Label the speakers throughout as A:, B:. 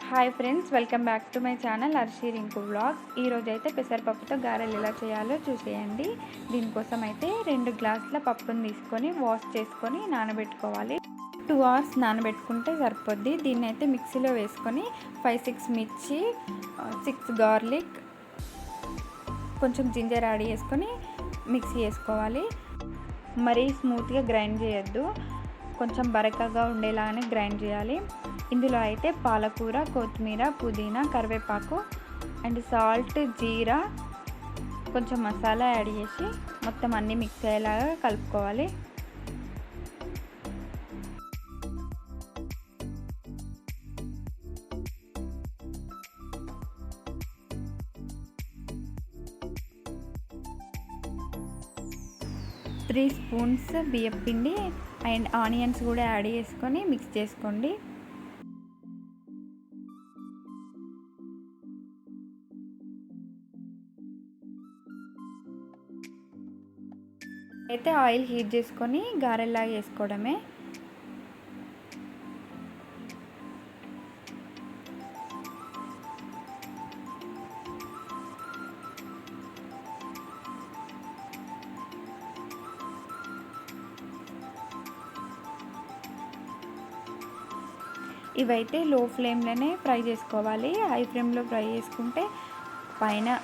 A: Hi friends, welcome back to my channel Arshi Rinku vlogs. ఈరోజు అయితే పెసరపప్పుతో గారెలు ఎలా చేయాలో చూసేయండి. దీనికోసం అయితే 2 గ్లాసుల పప్పును తీసుకొని వాష్ చేసుకొని నానబెట్టుకోవాలి. 2 hours నానబెట్టుకుంటే సరిపోద్ది. దీన్ని అయితే మిక్సీలో వేసుకొని 5-6 మిర్చి, 6 గార్లిక్, కొంచెం జింజర్ యాడ్ చేసుకొని మిక్సీ చేసుకోవాలి. మరీ స్మూత్గా గ్రైండ్ చేయొద్దు, కొంచెం బరకగా ఉండేలాగానే గ్రైండ్ చేయాలి. ఇందులో అయితే పాలకూర, కొత్తిమీర, పుదీనా, కరివేపాకు అండ్ సాల్ట్, జీరా, కొంచెం మసాలా యాడ్ చేసి మొత్తం అన్నీ మిక్స్ అయ్యేలాగా కలుపుకోవాలి. త్రీ స్పూన్స్ బియ్యం పిండి అండ్ ఆనియన్స్ కూడా యాడ్ చేసుకొని మిక్స్ చేసుకోండి. అయితే ఆయిల్ హీట్ చేసుకొని గారెల్లాగా వేసుకోవడమే. ఇవైతే లో ఫ్లేమ్లోనే ఫ్రై చేసుకోవాలి. హై ఫ్లేమ్లో ఫ్రై చేసుకుంటే పైన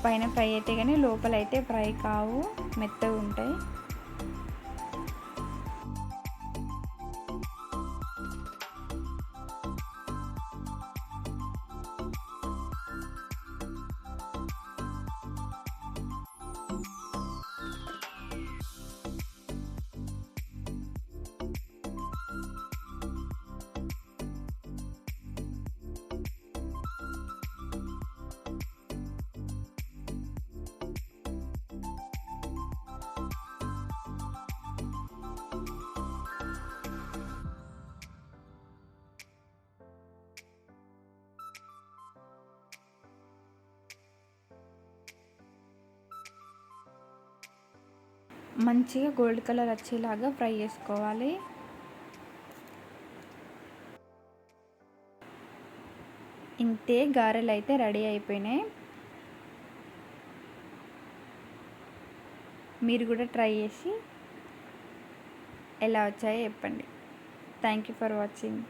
A: పైన ఫ్రై అయితే కానీ లోపల అయితే ఫ్రై కావు, మెత్తగా ఉంటాయి. మంచిగా గోల్డ్ కలర్ వచ్చేలాగా ఫ్రై చేసుకోవాలి. ఇంతే, గారెలు అయితే రెడీ అయిపోయినాయి. మీరు కూడా ట్రై చేసి ఎలా వచ్చాయో చెప్పండి. Thank you for watching.